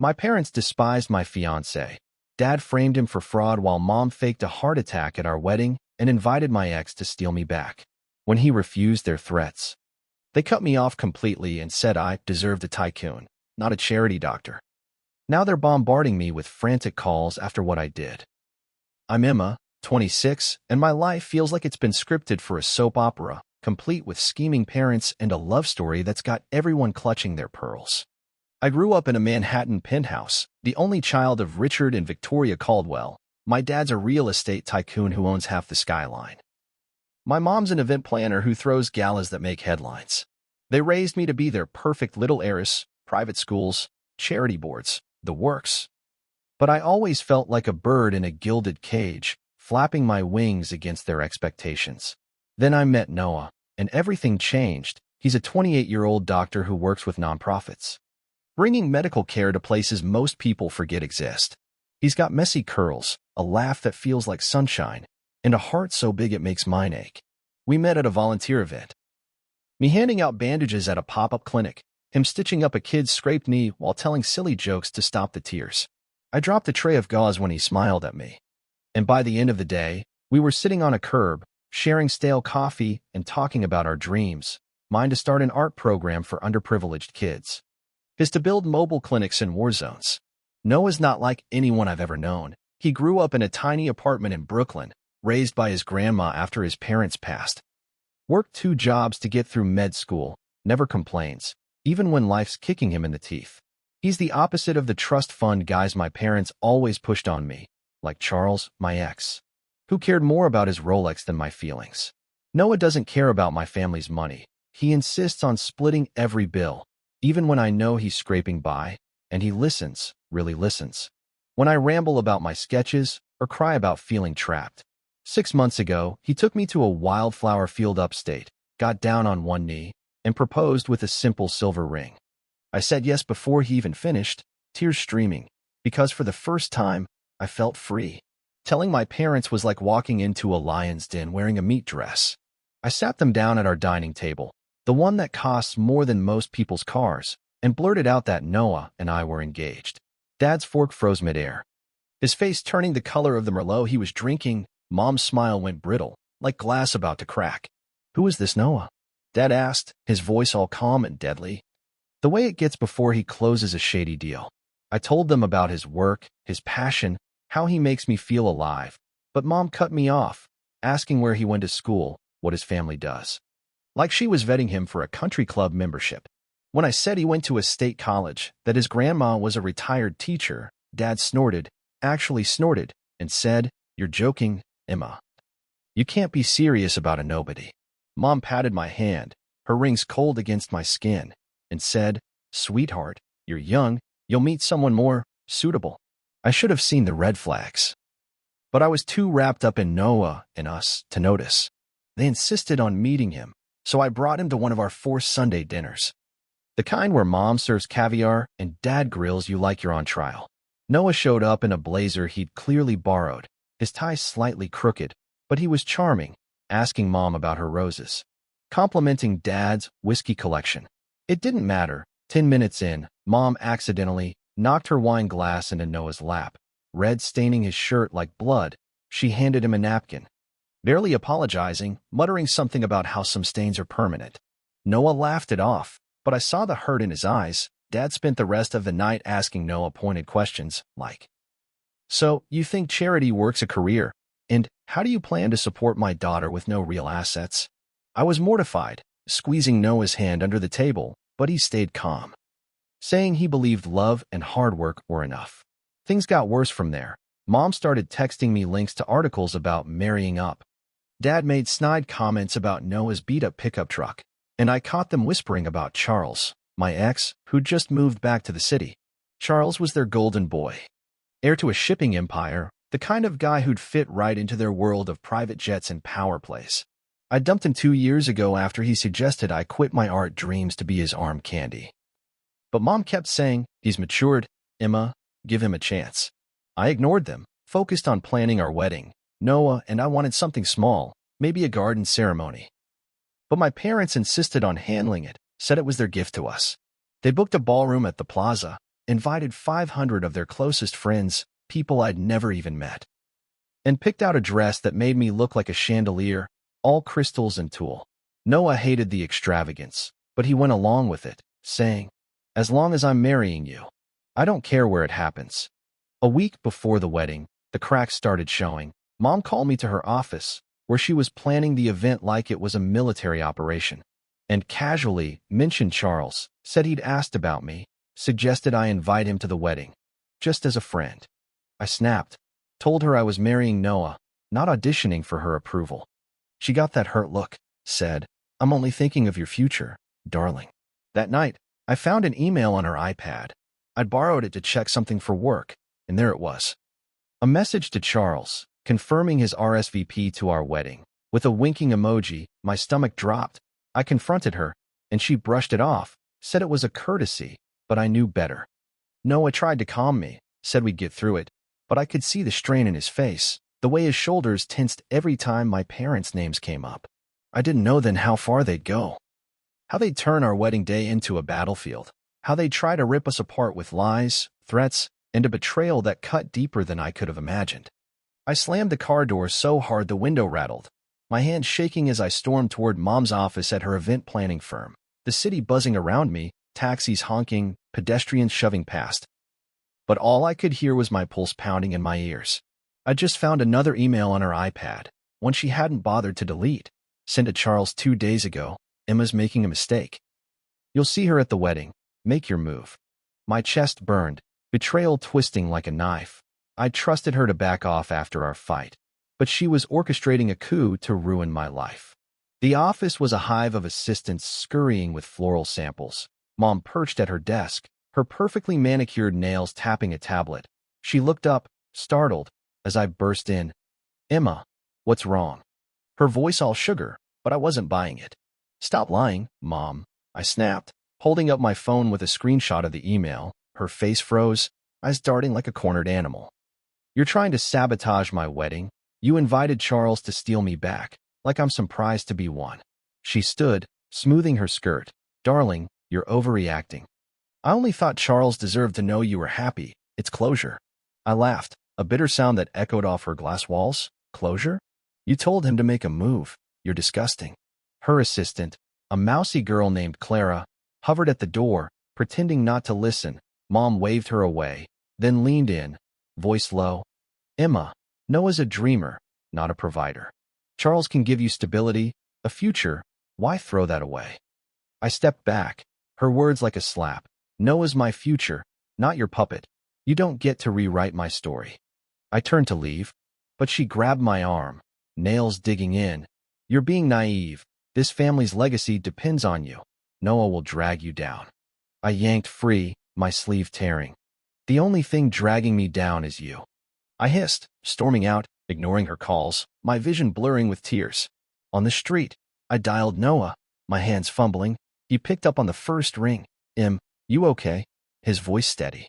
My parents despised my fiancé. Dad framed him for fraud while Mom faked a heart attack at our wedding and invited my ex to steal me back. When he refused their threats, they cut me off completely and said I deserved a tycoon, not a charity doctor. Now they're bombarding me with frantic calls after what I did. I'm Emma, 26, and my life feels like it's been scripted for a soap opera, complete with scheming parents and a love story that's got everyone clutching their pearls. I grew up in a Manhattan penthouse, the only child of Richard and Victoria Caldwell. My dad's a real estate tycoon who owns half the skyline. My mom's an event planner who throws galas that make headlines. They raised me to be their perfect little heiress, private schools, charity boards, the works. But I always felt like a bird in a gilded cage, flapping my wings against their expectations. Then I met Noah, and everything changed. He's a 28-year-old doctor who works with nonprofits, bringing medical care to places most people forget exist. He's got messy curls, a laugh that feels like sunshine, and a heart so big it makes mine ache. We met at a volunteer event. Me handing out bandages at a pop-up clinic, him stitching up a kid's scraped knee while telling silly jokes to stop the tears. I dropped a tray of gauze when he smiled at me. And by the end of the day, we were sitting on a curb, sharing stale coffee and talking about our dreams. Mine to start an art program for underprivileged kids. His to build mobile clinics in war zones. Noah's not like anyone I've ever known. He grew up in a tiny apartment in Brooklyn, raised by his grandma after his parents passed. Worked 2 jobs to get through med school, never complains, even when life's kicking him in the teeth. He's the opposite of the trust fund guys my parents always pushed on me, like Charles, my ex, who cared more about his Rolex than my feelings. Noah doesn't care about my family's money. He insists on splitting every bill, even when I know he's scraping by, and he listens, really listens, when I ramble about my sketches or cry about feeling trapped. 6 months ago, he took me to a wildflower field upstate, got down on one knee, and proposed with a simple silver ring. I said yes before he even finished, tears streaming, because for the first time, I felt free. Telling my parents was like walking into a lion's den wearing a meat dress. I sat them down at our dining table, the one that costs more than most people's cars, and blurted out that Noah and I were engaged. Dad's fork froze midair, his face turning the color of the Merlot he was drinking. Mom's smile went brittle, like glass about to crack. "Who is this Noah?" Dad asked, his voice all calm and deadly, the way it gets before he closes a shady deal. I told them about his work, his passion, how he makes me feel alive. But Mom cut me off, asking where he went to school, what his family does. Like she was vetting him for a country club membership. When I said he went to a state college, that his grandma was a retired teacher, Dad snorted, actually snorted, and said, "You're joking, Emma. You can't be serious about a nobody." Mom patted my hand, her rings cold against my skin, and said, "Sweetheart, you're young, you'll meet someone more suitable." I should have seen the red flags. But I was too wrapped up in Noah and us to notice. They insisted on meeting him, so I brought him to one of our forced Sunday dinners. The kind where Mom serves caviar and Dad grills you like you're on trial. Noah showed up in a blazer he'd clearly borrowed, his tie slightly crooked, but he was charming, asking Mom about her roses, complimenting Dad's whiskey collection. It didn't matter. 10 minutes in, Mom accidentally knocked her wine glass into Noah's lap, red staining his shirt like blood. She handed him a napkin, barely apologizing, muttering something about how some stains are permanent. Noah laughed it off, but I saw the hurt in his eyes. Dad spent the rest of the night asking Noah pointed questions, like, "So, you think charity work's a career? And how do you plan to support my daughter with no real assets?" I was mortified, squeezing Noah's hand under the table, but he stayed calm, saying he believed love and hard work were enough. Things got worse from there. Mom started texting me links to articles about marrying up. Dad made snide comments about Noah's beat-up pickup truck, and I caught them whispering about Charles, my ex, who'd just moved back to the city. Charles was their golden boy, heir to a shipping empire, the kind of guy who'd fit right into their world of private jets and power plays. I dumped him 2 years ago after he suggested I quit my art dreams to be his arm candy. But Mom kept saying, "He's matured, Emma, give him a chance." I ignored them, focused on planning our wedding. Noah and I wanted something small, maybe a garden ceremony. But my parents insisted on handling it, said it was their gift to us. They booked a ballroom at the plaza, invited 500 of their closest friends, people I'd never even met, and picked out a dress that made me look like a chandelier, all crystals and tulle. Noah hated the extravagance, but he went along with it, saying, "As long as I'm marrying you, I don't care where it happens." A week before the wedding, the cracks started showing. Mom called me to her office, where she was planning the event like it was a military operation, and casually mentioned Charles, said he'd asked about me, suggested I invite him to the wedding, just as a friend. I snapped, told her I was marrying Noah, not auditioning for her approval. She got that hurt look, said, "I'm only thinking of your future, darling." That night, I found an email on her iPad. I'd borrowed it to check something for work, and there it was. A message to Charles, confirming his RSVP to our wedding. With a winking emoji, my stomach dropped. I confronted her, and she brushed it off, said it was a courtesy, but I knew better. Noah tried to calm me, said we'd get through it, but I could see the strain in his face, the way his shoulders tensed every time my parents' names came up. I didn't know then how far they'd go. How they'd turn our wedding day into a battlefield. How they'd try to rip us apart with lies, threats, and a betrayal that cut deeper than I could have imagined. I slammed the car door so hard the window rattled, my hands shaking as I stormed toward Mom's office at her event planning firm, the city buzzing around me, taxis honking, pedestrians shoving past. But all I could hear was my pulse pounding in my ears. I just found another email on her iPad, one she hadn't bothered to delete. Sent to Charles 2 days ago. "Emma's making a mistake. You'll see her at the wedding. Make your move." My chest burned, betrayal twisting like a knife. I trusted her to back off after our fight, but she was orchestrating a coup to ruin my life. The office was a hive of assistants scurrying with floral samples. Mom perched at her desk, her perfectly manicured nails tapping a tablet. She looked up, startled, as I burst in. "Emma, what's wrong?" Her voice all sugar, but I wasn't buying it. "Stop lying, Mom," I snapped, holding up my phone with a screenshot of the email. Her face froze, eyes darting like a cornered animal. "You're trying to sabotage my wedding. You invited Charles to steal me back, like I'm some prize to be won." She stood, smoothing her skirt. "Darling, you're overreacting. I only thought Charles deserved to know you were happy. It's closure." I laughed, a bitter sound that echoed off her glass walls. "Closure? You told him to make a move. You're disgusting." Her assistant, a mousy girl named Clara, hovered at the door, pretending not to listen. Mom waved her away, then leaned in, voice low. "Emma, Noah's a dreamer, not a provider. Charles can give you stability, a future. Why throw that away?" I stepped back, her words like a slap. "Noah's my future, not your puppet. You don't get to rewrite my story." I turned to leave, but she grabbed my arm, nails digging in. "You're being naive. This family's legacy depends on you. Noah will drag you down." I yanked free, my sleeve tearing. "The only thing dragging me down is you," I hissed, storming out, ignoring her calls, my vision blurring with tears. On the street, I dialed Noah, my hands fumbling. He picked up on the first ring. You okay?" His voice steady.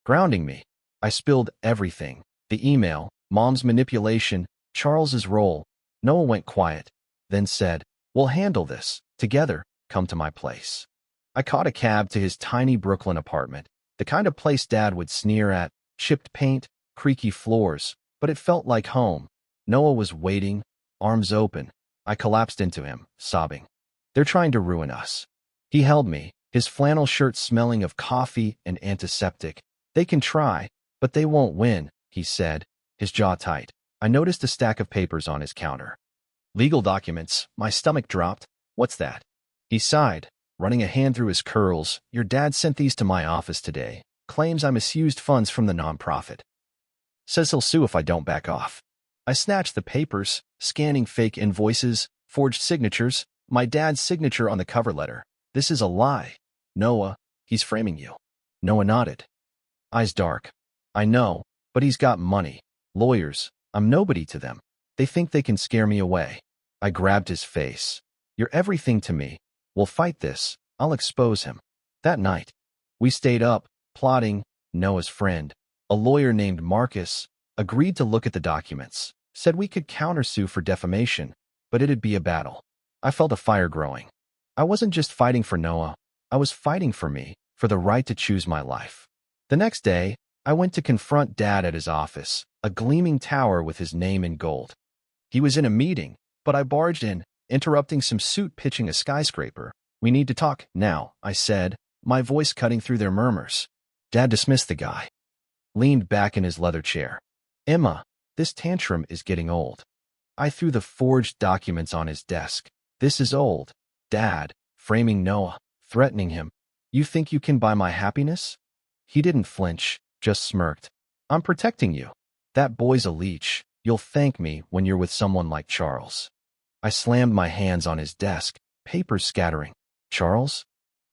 Grounding me. I spilled everything. The email, Mom's manipulation, Charles's role. Noah went quiet, then said, "We'll handle this, together, come to my place." I caught a cab to his tiny Brooklyn apartment, the kind of place Dad would sneer at, chipped paint, creaky floors, but it felt like home. Noah was waiting, arms open. I collapsed into him, sobbing. "They're trying to ruin us." He held me, his flannel shirt smelling of coffee and antiseptic. "They can try, but they won't win," he said, his jaw tight. I noticed a stack of papers on his counter. "Legal documents." My stomach dropped. "What's that?" He sighed, running a hand through his curls. "Your dad sent these to my office today. Claims I misused funds from the nonprofit. Says he'll sue if I don't back off." I snatched the papers, scanning fake invoices, forged signatures, my dad's signature on the cover letter. "This is a lie. Noah, he's framing you." Noah nodded, eyes dark. "I know, but he's got money. Lawyers. I'm nobody to them. They think they can scare me away." I grabbed his face. "You're everything to me. We'll fight this. I'll expose him." That night, we stayed up, plotting. Noah's friend, a lawyer named Marcus, agreed to look at the documents, said we could countersue for defamation, but it'd be a battle. I felt a fire growing. I wasn't just fighting for Noah. I was fighting for me, for the right to choose my life. The next day, I went to confront Dad at his office, a gleaming tower with his name in gold. He was in a meeting, but I barged in, interrupting some suit pitching a skyscraper. "We need to talk now," I said, my voice cutting through their murmurs. Dad dismissed the guy, leaned back in his leather chair. "Emma, this tantrum is getting old." I threw the forged documents on his desk. "This is old, Dad," framing Noah, threatening him. "You think you can buy my happiness?" He didn't flinch, just smirked. "I'm protecting you. That boy's a leech. You'll thank me when you're with someone like Charles." I slammed my hands on his desk, papers scattering. "Charles?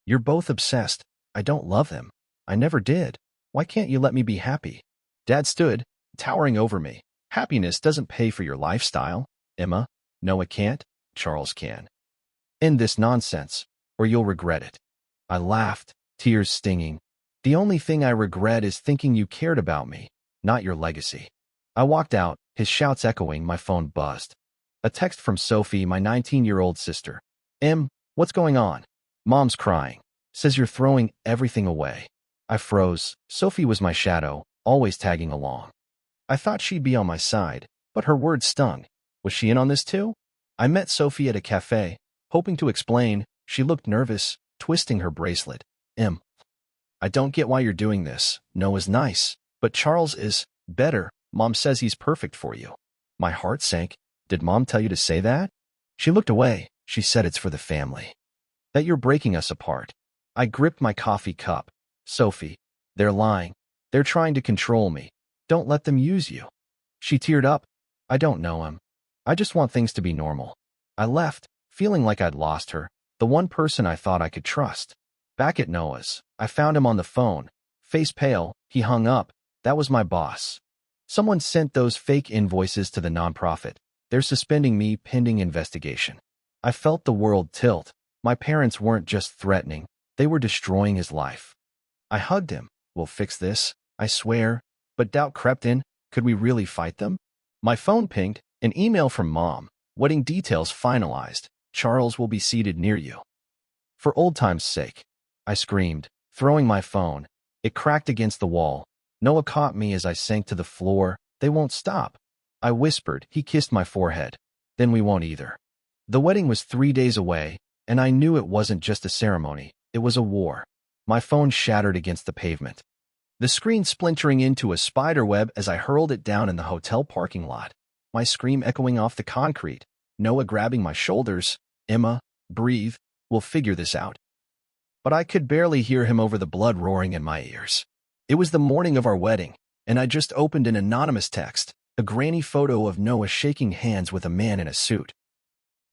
You're both obsessed. I don't love him. I never did. Why can't you let me be happy?" Dad stood, towering over me. "Happiness doesn't pay for your lifestyle, Emma. Noah can't. Charles can. End this nonsense, or you'll regret it." I laughed, tears stinging. "The only thing I regret is thinking you cared about me, not your legacy." I walked out, his shouts echoing. My phone buzzed. A text from Sophie, my 19-year-old sister. What's going on?" "Mom's crying. Says you're throwing everything away." I froze. Sophie was my shadow, always tagging along. I thought she'd be on my side, but her words stung. Was she in on this too? I met Sophie at a cafe, hoping to explain. She looked nervous, twisting her bracelet. I don't get why you're doing this. Noah's nice, but Charles is better. Mom says he's perfect for you." My heart sank. "Did Mom tell you to say that?" She looked away. "She said it's for the family. That you're breaking us apart." I gripped my coffee cup. "Sophie, they're lying. They're trying to control me. Don't let them use you." She teared up. "I don't know him. I just want things to be normal." I left, feeling like I'd lost her, the one person I thought I could trust. Back at Noah's, I found him on the phone. Face pale, he hung up. That was my boss. "Someone sent those fake invoices to the nonprofit. They're suspending me pending investigation." I felt the world tilt. My parents weren't just threatening, they were destroying his life. I hugged him. "We'll fix this, I swear." But doubt crept in. Could we really fight them? My phone pinged, an email from Mom. "Wedding details finalized. Charles will be seated near you." "For old time's sake," I screamed, throwing my phone. It cracked against the wall. Noah caught me as I sank to the floor. "They won't stop." I whispered. He kissed my forehead. "Then we won't either." The wedding was 3 days away, and I knew it wasn't just a ceremony. It was a war. My phone shattered against the pavement, the screen splintering into a spiderweb as I hurled it down in the hotel parking lot. My scream echoing off the concrete. Noah grabbing my shoulders. "Emma, breathe. We'll figure this out." But I could barely hear him over the blood roaring in my ears. It was the morning of our wedding, and I just opened an anonymous text, a grainy photo of Noah shaking hands with a man in a suit.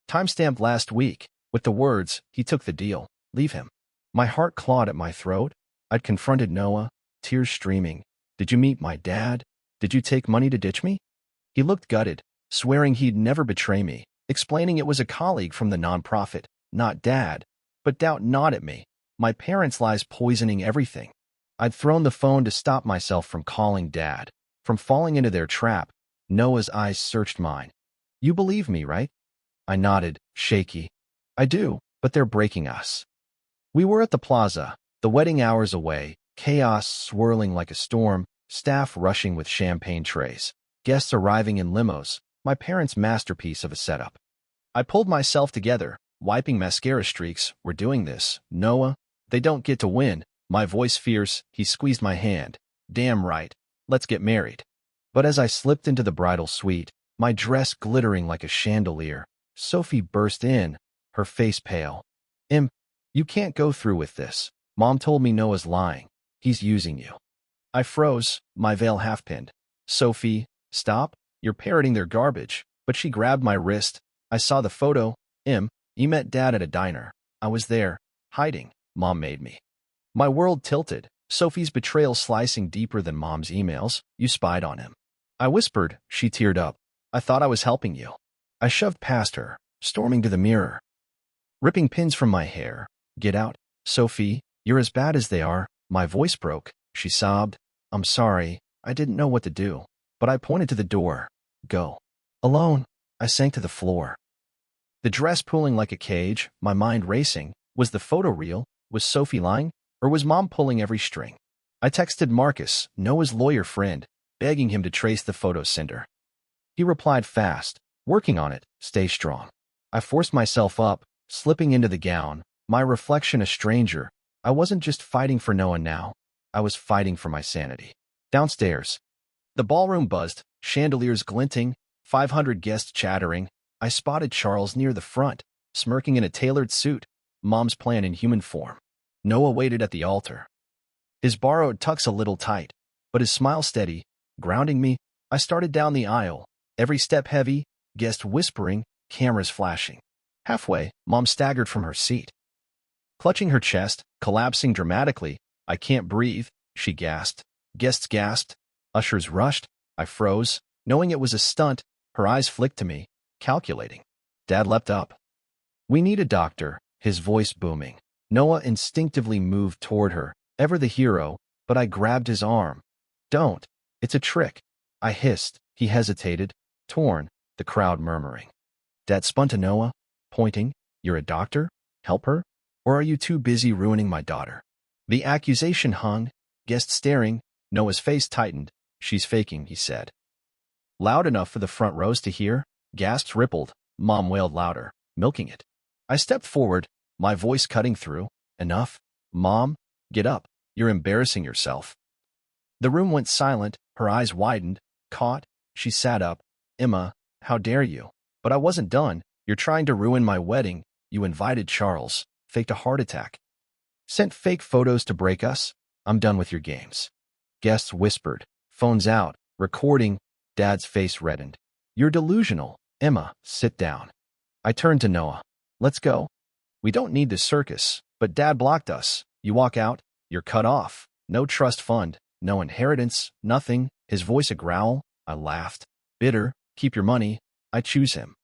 Timestamped last week, with the words, "He took the deal. Leave him." My heart clawed at my throat. I'd confronted Noah, tears streaming. "Did you meet my dad? Did you take money to ditch me?" He looked gutted, swearing he'd never betray me, explaining it was a colleague from the nonprofit, not Dad. But doubt gnawed at me. My parents' lies poisoning everything. I'd thrown the phone to stop myself from calling Dad, from falling into their trap. Noah's eyes searched mine. "You believe me, right?" I nodded, shaky. "I do, but they're breaking us." We were at the plaza, the wedding hours away, chaos swirling like a storm, staff rushing with champagne trays, guests arriving in limos, my parents' masterpiece of a setup. I pulled myself together, wiping mascara streaks. "We're doing this, Noah. They don't get to win." My voice fierce, he squeezed my hand. "Damn right. Let's get married." But as I slipped into the bridal suite, my dress glittering like a chandelier, Sophie burst in, her face pale. You can't go through with this. Mom told me Noah's lying. He's using you." I froze, my veil half-pinned. "Sophie, stop. You're parroting their garbage." But she grabbed my wrist. "I saw the photo. You met Dad at a diner. I was there, hiding. Mom made me." My world tilted. Sophie's betrayal slicing deeper than Mom's emails. "You spied on him." I whispered. She teared up. "I thought I was helping you." I shoved past her, storming to the mirror, ripping pins from my hair. "Get out, Sophie. You're as bad as they are." My voice broke. She sobbed. "I'm sorry. I didn't know what to do." But I pointed to the door. "Go." Alone, I sank to the floor, the dress pulling like a cage, my mind racing. Was the photo real? Was Sophie lying? Or was Mom pulling every string? I texted Marcus, Noah's lawyer friend, begging him to trace the photo sender. He replied fast, working on it, stay strong. I forced myself up, slipping into the gown, my reflection a stranger. I wasn't just fighting for Noah now. I was fighting for my sanity. Downstairs. The ballroom buzzed, chandeliers glinting, 500 guests chattering. I spotted Charles near the front, smirking in a tailored suit, Mom's plan in human form. Noah waited at the altar. His borrowed tux a little tight, but his smile steady, grounding me. I started down the aisle, every step heavy, guest whispering, cameras flashing. Halfway, Mom staggered from her seat. Clutching her chest, collapsing dramatically, I can't breathe, she gasped. Guests gasped. Ushers rushed. I froze, knowing it was a stunt. Her eyes flicked to me, calculating. Dad leapt up. We need a doctor, his voice booming. Noah instinctively moved toward her, ever the hero, but I grabbed his arm. Don't. It's a trick. I hissed. He hesitated, torn, the crowd murmuring. Dad spun to Noah, pointing. You're a doctor? Help her? Or are you too busy ruining my daughter? The accusation hung, guests staring. Noah's face tightened. She's faking, he said. Loud enough for the front rows to hear, gasps rippled. Mom wailed louder, milking it. I stepped forward, my voice cutting through. Enough? Mom, get up. You're embarrassing yourself. The room went silent, her eyes widened, caught. She sat up. Emma, how dare you? But I wasn't done. You're trying to ruin my wedding. You invited Charles, faked a heart attack. Sent fake photos to break us. I'm done with your games. Guests whispered, phones out, recording. Dad's face reddened. You're delusional. Emma, sit down. I turned to Noah. Let's go. We don't need this circus, but Dad blocked us. You walk out, you're cut off. No trust fund, no inheritance, nothing. His voice a growl. I laughed. Bitter, keep your money. I choose him.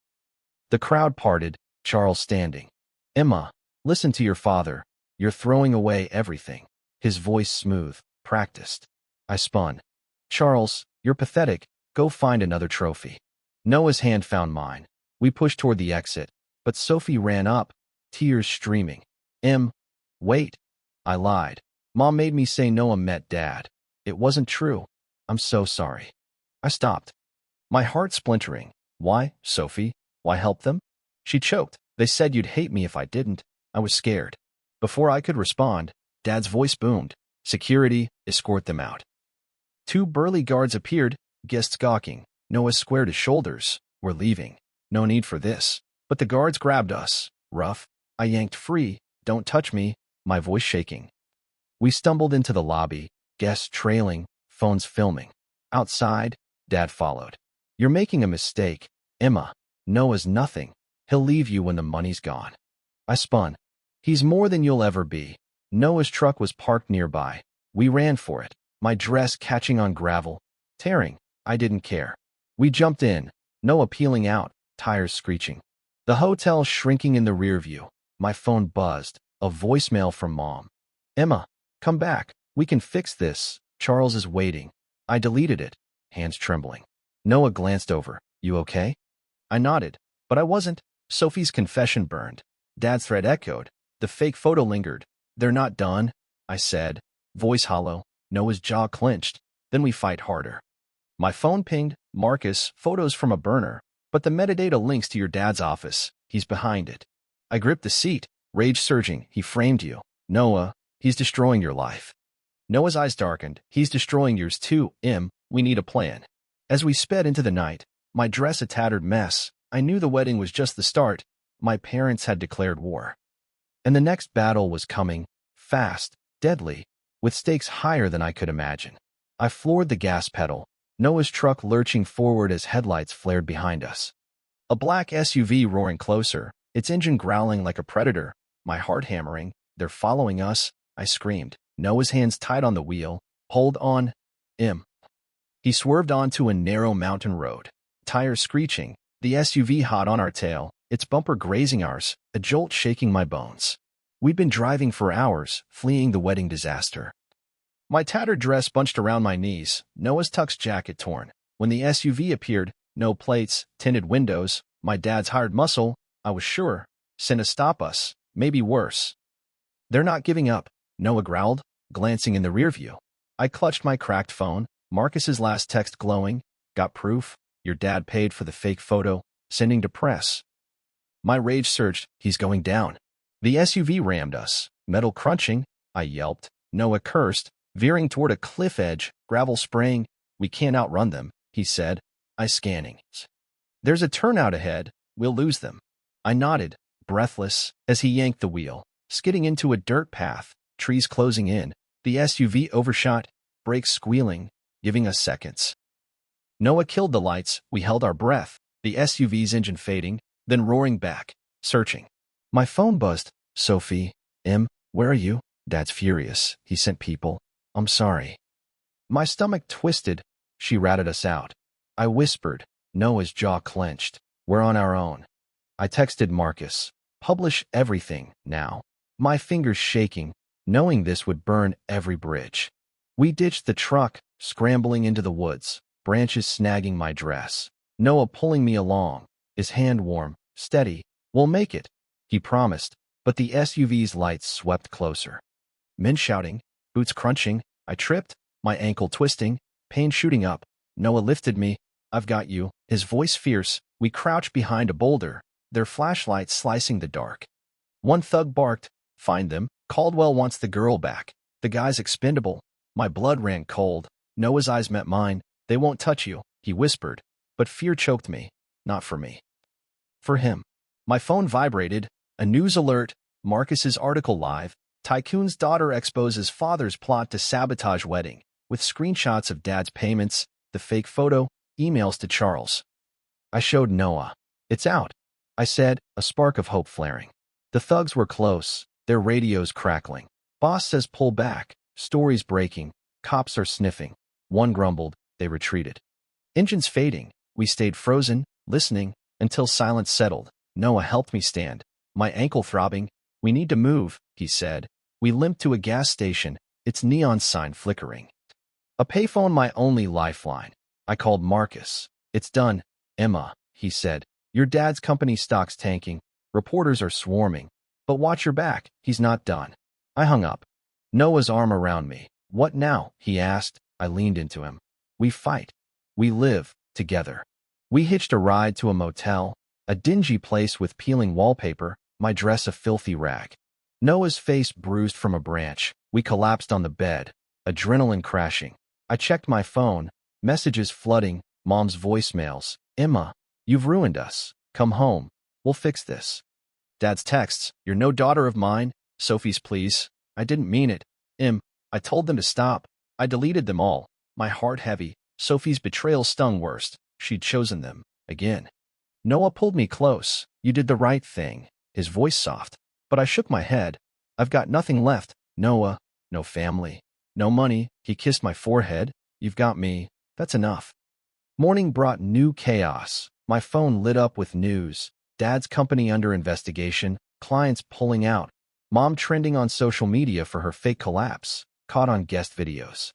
The crowd parted, Charles standing. Emma, listen to your father. You're throwing away everything. His voice smooth, practiced. I spun. Charles, you're pathetic. Go find another trophy. Noah's hand found mine. We pushed toward the exit, but Sophie ran up, tears streaming. Wait. I lied. Mom made me say Noah met Dad. It wasn't true. I'm so sorry. I stopped. My heart splintering. Why, Sophie? Why help them? She choked. They said you'd hate me if I didn't. I was scared. Before I could respond, Dad's voice boomed. Security, escort them out. 2 burly guards appeared, guests gawking. Noah squared his shoulders. We're leaving. No need for this. But the guards grabbed us. Rough. I yanked free. Don't touch me. My voice shaking. We stumbled into the lobby, guests trailing, phones filming. Outside, Dad followed. You're making a mistake, Emma. Noah's nothing. He'll leave you when the money's gone. I spun. He's more than you'll ever be. Noah's truck was parked nearby. We ran for it, my dress catching on gravel, tearing. I didn't care. We jumped in, Noah peeling out, tires screeching. The hotel shrinking in the rear view. My phone buzzed, a voicemail from Mom. Emma, come back. We can fix this. Charles is waiting. I deleted it, hands trembling. Noah glanced over. You okay? I nodded, but I wasn't. Sophie's confession burned. Dad's threat echoed. The fake photo lingered. They're not done, I said, voice hollow. Noah's jaw clenched. Then we fight harder. My phone pinged. Marcus, photos from a burner. But the metadata links to your dad's office. He's behind it. I gripped the seat, rage surging. He framed you. Noah, he's destroying your life. Noah's eyes darkened. He's destroying yours too, We need a plan. As we sped into the night, my dress a tattered mess, I knew the wedding was just the start. My parents had declared war. And the next battle was coming, fast, deadly, with stakes higher than I could imagine. I floored the gas pedal, Noah's truck lurching forward as headlights flared behind us. A black SUV roaring closer, its engine growling like a predator, my heart hammering. They're following us, I screamed. Noah's hands tight on the wheel. Hold on, He swerved onto a narrow mountain road, tires screeching, the SUV hot on our tail, its bumper grazing ours, a jolt shaking my bones. We'd been driving for hours, fleeing the wedding disaster. My tattered dress bunched around my knees, Noah's tux jacket torn. When the SUV appeared, no plates, tinted windows, my dad's hired muscle, I was sure, sent to stop us, maybe worse. They're not giving up, Noah growled, glancing in the rear view. I clutched my cracked phone, Marcus's last text glowing. Got proof? Your dad paid for the fake photo, sending to press. My rage surged. He's going down. The SUV rammed us. Metal crunching, I yelped. Noah cursed, veering toward a cliff edge, gravel spraying. We can't outrun them, he said. I scanning. There's a turnout ahead. We'll lose them. I nodded, breathless, as he yanked the wheel, skidding into a dirt path, trees closing in. The SUV overshot, brakes squealing, giving us seconds. Noah killed the lights. We held our breath, the SUV's engine fading, then roaring back, searching. My phone buzzed. Sophie, where are you? Dad's furious. He sent people. I'm sorry. My stomach twisted. She ratted us out. I whispered. Noah's jaw clenched. We're on our own. I texted Marcus. Publish everything, now. My fingers shaking, knowing this would burn every bridge. We ditched the truck, scrambling into the woods, branches snagging my dress. Noah pulling me along, his hand warm, steady. We'll make it, he promised, but the SUV's lights swept closer. Men shouting, boots crunching. I tripped, my ankle twisting, pain shooting up. Noah lifted me. I've got you, his voice fierce. We crouched behind a boulder, their flashlights slicing the dark. One thug barked, find them. Caldwell wants the girl back. The guy's expendable. My blood ran cold. Noah's eyes met mine. They won't touch you, he whispered. But fear choked me. Not for me. For him. My phone vibrated. A news alert. Marcus's article live. Tycoon's daughter exposes father's plot to sabotage wedding, with screenshots of dad's payments, the fake photo, emails to Charles. I showed Noah. It's out, I said, a spark of hope flaring. The thugs were close, their radios crackling. Boss says pull back, stories breaking, cops are sniffing. One grumbled, they retreated. Engines fading, we stayed frozen, listening, until silence settled. Noah helped me stand, my ankle throbbing. We need to move, he said. We limped to a gas station, its neon sign flickering. A payphone, my only lifeline. I called Marcus. It's done, Emma, he said. Your dad's company stock's tanking. Reporters are swarming. But watch your back, he's not done. I hung up. Noah's arm around me. What now? He asked. I leaned into him. We fight. We live together. We hitched a ride to a motel, a dingy place with peeling wallpaper, my dress a filthy rag. Noah's face bruised from a branch. We collapsed on the bed, adrenaline crashing. I checked my phone, messages flooding, mom's voicemails. Emma, you've ruined us. Come home. We'll fix this. Dad's texts. You're no daughter of mine. Sophie's pleas. I didn't mean it. I told them to stop. I deleted them all. My heart heavy. Sophie's betrayal stung worst. She'd chosen them. Again. Noah pulled me close. You did the right thing. His voice soft. But I shook my head. I've got nothing left. Noah. No family. No money. He kissed my forehead. You've got me. That's enough. Morning brought new chaos. My phone lit up with news. Dad's company under investigation. Clients pulling out. Mom trending on social media for her fake collapse. Caught on guest videos.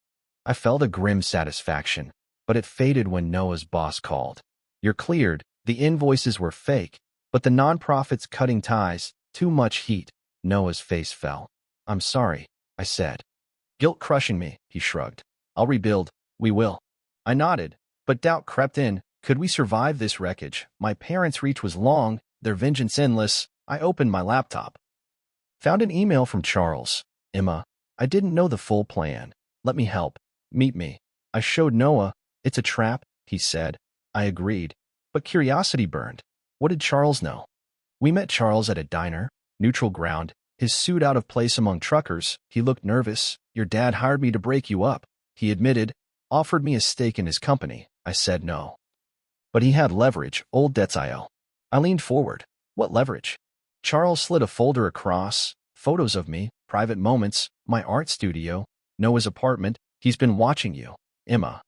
I felt a grim satisfaction, but it faded when Noah's boss called. You're cleared. The invoices were fake, but the nonprofit's cutting ties. Too much heat. Noah's face fell. I'm sorry, I said. Guilt crushing me, he shrugged. I'll rebuild. We will. I nodded, but doubt crept in. Could we survive this wreckage? My parents' reach was long, their vengeance endless. I opened my laptop. Found an email from Charles. Emma, I didn't know the full plan. Let me help. Meet me. I showed Noah. It's a trap, he said. I agreed. But curiosity burned. What did Charles know? We met Charles at a diner, neutral ground, his suit out of place among truckers. He looked nervous. Your dad hired me to break you up, he admitted. Offered me a stake in his company. I said no. But he had leverage, old debts I owe. I leaned forward. What leverage? Charles slid a folder across. Photos of me, private moments, my art studio, Noah's apartment. He's been watching you, Emma.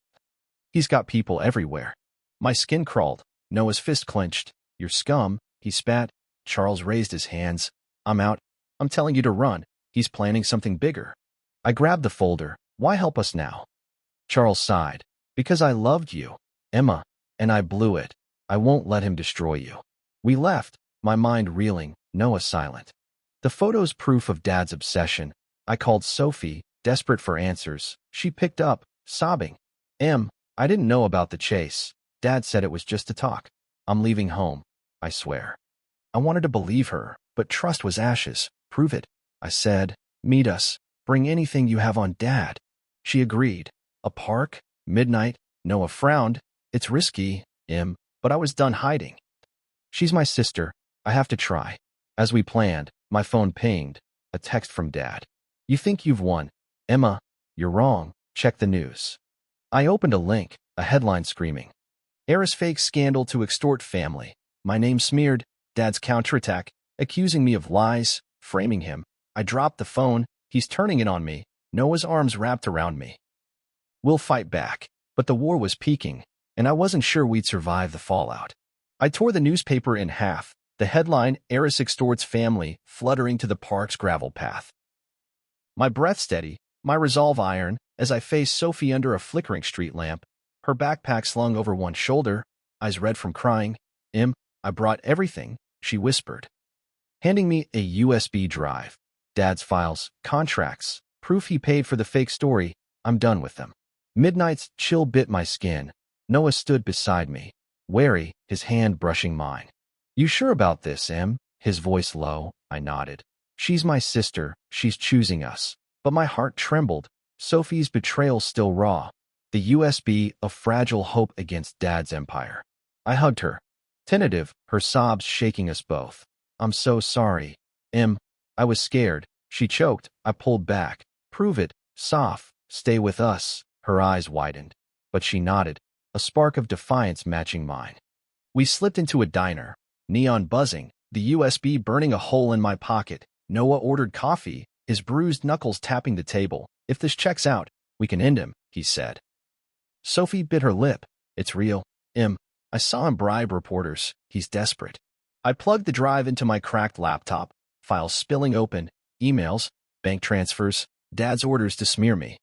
He's got people everywhere. My skin crawled. Noah's fist clenched. You're scum, he spat. Charles raised his hands. I'm out. I'm telling you to run. He's planning something bigger. I grabbed the folder. Why help us now? Charles sighed. Because I loved you, Emma, and I blew it. I won't let him destroy you. We left, my mind reeling, Noah silent. The photo's proof of Dad's obsession. I called Sophie, Desperate for answers, she picked up, sobbing. I didn't know about the chase. Dad said it was just a talk. I'm leaving home, I swear. I wanted to believe her, but trust was ashes. Prove it, I said. Meet us. Bring anything you have on Dad. She agreed. A park? Midnight? Noah frowned. It's risky, but I was done hiding. She's my sister. I have to try. As we planned, my phone pinged. A text from Dad. You think you've won. Emma, you're wrong. Check the news. I opened a link, a headline screaming. Heiress fake scandal to extort family. My name smeared. Dad's counterattack, accusing me of lies, framing him. I dropped the phone. He's turning it on me. Noah's arms wrapped around me. We'll fight back. But the war was peaking, and I wasn't sure we'd survive the fallout. I tore the newspaper in half, the headline, Heiress extorts family, fluttering to the park's gravel path. My breath steady, my resolve iron, as I faced Sophie under a flickering street lamp, her backpack slung over one shoulder, eyes red from crying. I brought everything, she whispered, handing me a USB drive. Dad's files, contracts, proof he paid for the fake story. I'm done with them. Midnight's chill bit my skin. Noah stood beside me, wary, his hand brushing mine. You sure about this, Em? His voice low. I nodded. She's my sister. She's choosing us. But my heart trembled. Sophie's betrayal still raw. The USB, a fragile hope against Dad's empire. I hugged her. Tentative, her sobs shaking us both. I'm so sorry. I was scared. She choked. I pulled back. Prove it. Soft. Stay with us. Her eyes widened. But she nodded, a spark of defiance matching mine. We slipped into a diner. Neon buzzing, the USB burning a hole in my pocket. Noah ordered coffee, his bruised knuckles tapping the table. If this checks out, we can end him, he said. Sophie bit her lip. It's real. I saw him bribe reporters. He's desperate. I plugged the drive into my cracked laptop, files spilling open, emails, bank transfers, Dad's orders to smear me.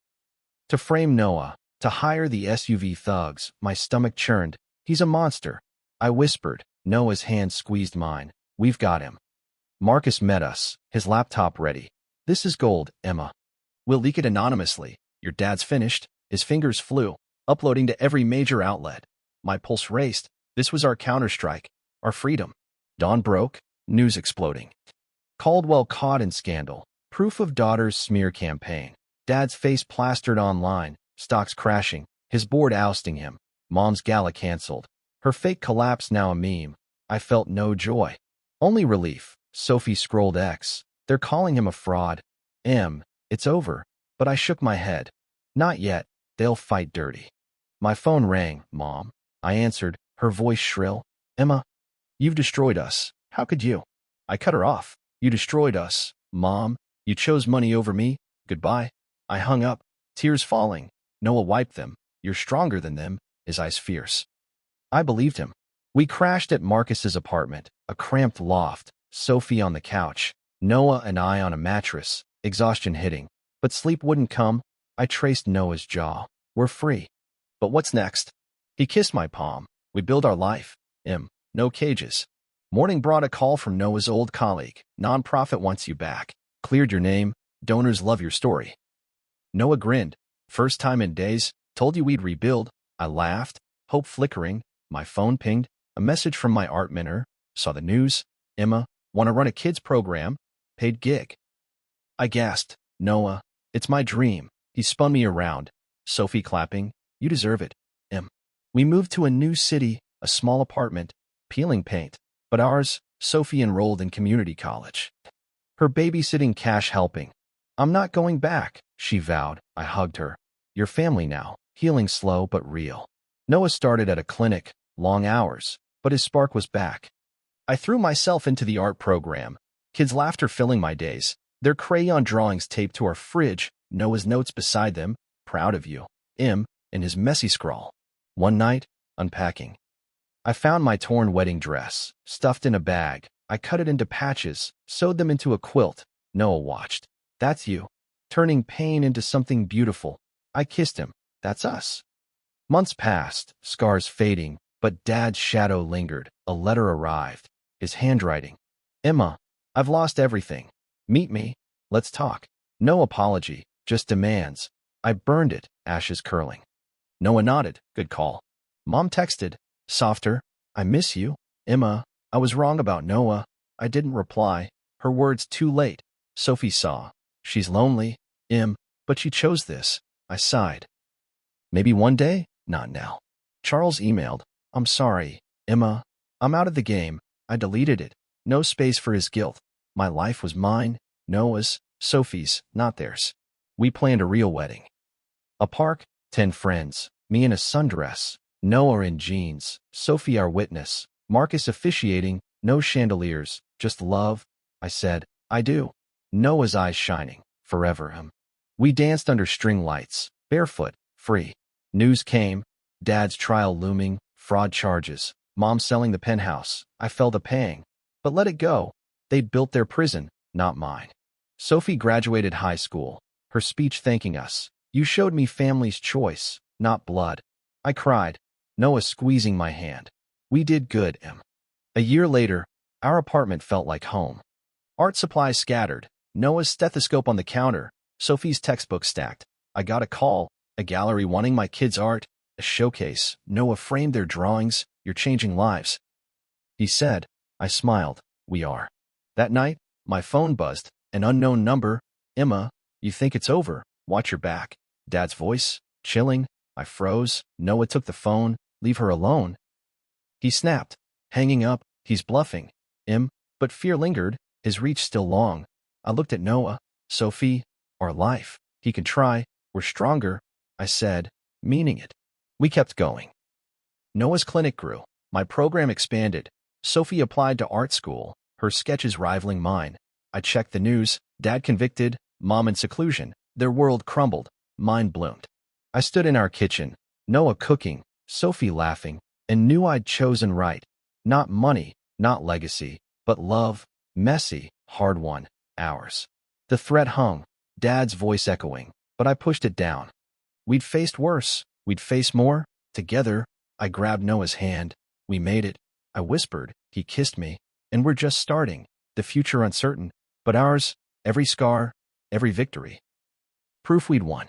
To frame Noah, to hire the SUV thugs, my stomach churned. He's a monster. I whispered. Noah's hand squeezed mine. We've got him. Marcus met us, his laptop ready. This is gold, Emma. We'll leak it anonymously. Your dad's finished. His fingers flew, uploading to every major outlet. My pulse raced. This was our counterstrike, our freedom. Dawn broke, news exploding. Caldwell caught in scandal. Proof of daughter's smear campaign. Dad's face plastered online, stocks crashing, his board ousting him. Mom's gala canceled. Her fake collapse now a meme. I felt no joy. Only relief. Sophie scrolled X. They're calling him a fraud. It's over. But I shook my head. Not yet. They'll fight dirty. My phone rang. Mom. I answered, her voice shrill. Emma, you've destroyed us. How could you? I cut her off. You destroyed us. Mom, you chose money over me. Goodbye. I hung up, tears falling. Noah wiped them. You're stronger than them, his eyes fierce. I believed him. We crashed at Marcus's apartment, a cramped loft, Sophie on the couch, Noah and I on a mattress, exhaustion hitting. But sleep wouldn't come. I traced Noah's jaw. We're free. But what's next? He kissed my palm. We build our life. No cages. Morning brought a call from Noah's old colleague. Nonprofit wants you back. Cleared your name. Donors love your story. Noah grinned. First time in days. Told you we'd rebuild. I laughed. Hope flickering. My phone pinged. A message from my art mentor. Saw the news. Emma, want to run a kids program? Paid gig. I gasped. Noah, it's my dream. He spun me around. Sophie clapping. You deserve it. We moved to a new city, a small apartment, peeling paint. But ours, Sophie enrolled in community college. Her babysitting cash helping. I'm not going back, she vowed. I hugged her. Your family now, healing slow but real. Noah started at a clinic, long hours, but his spark was back. I threw myself into the art program. Kids' laughter filling my days, their crayon drawings taped to our fridge, Noah's notes beside them, proud of you. In his messy scrawl. One night, unpacking. I found my torn wedding dress, stuffed in a bag. I cut it into patches, sewed them into a quilt. Noah watched. That's you. Turning pain into something beautiful. I kissed him. That's us. Months passed, scars fading, but Dad's shadow lingered. A letter arrived. His handwriting. Emma, I've lost everything. Meet me. Let's talk. No apology. Just demands. I burned it, ashes curling. Noah nodded. Good call. Mom texted. Softer. I miss you. Emma. I was wrong about Noah. I didn't reply. Her words too late. Sophie saw. She's lonely. But she chose this. I sighed. Maybe one day? Not now. Charles emailed. I'm sorry, Emma. I'm out of the game. I deleted it. No space for his guilt. My life was mine, Noah's, Sophie's, not theirs. We planned a real wedding. A park, 10 friends, me in a sundress, Noah in jeans, Sophie our witness, Marcus officiating, no chandeliers, just love. I said, I do. Noah's eyes shining, forever. We danced under string lights, barefoot, free. News came, Dad's trial looming, fraud charges, Mom selling the penthouse. I felt a pang. But let it go. They'd built their prison, not mine. Sophie graduated high school, her speech thanking us. You showed me family's choice, not blood. I cried, Noah squeezing my hand. We did good, A year later, our apartment felt like home. Art supplies scattered, Noah's stethoscope on the counter, Sophie's textbook stacked. I got a call, a gallery wanting my kids' art, a showcase. Noah framed their drawings. You're changing lives. He said. I smiled. We are. That night, my phone buzzed. An unknown number. Emma, you think it's over. Watch your back. Dad's voice. Chilling. I froze. Noah took the phone. Leave her alone. He snapped. Hanging up. He's bluffing. But fear lingered. His reach still long. I looked at Noah. Sophie. Our life. He can try. We're stronger. I said, meaning it. We kept going. Noah's clinic grew. My program expanded. Sophie applied to art school, her sketches rivaling mine. I checked the news. Dad convicted, Mom in seclusion. Their world crumbled. Mine bloomed. I stood in our kitchen, Noah cooking, Sophie laughing, and knew I'd chosen right. Not money, not legacy, but love, messy, hard-won, ours. The threat hung, Dad's voice echoing, but I pushed it down. We'd faced worse. We'd face more. Together, I grabbed Noah's hand. We made it. I whispered. He kissed me. And we're just starting. The future uncertain, but ours, every scar, every victory. Proof we'd won.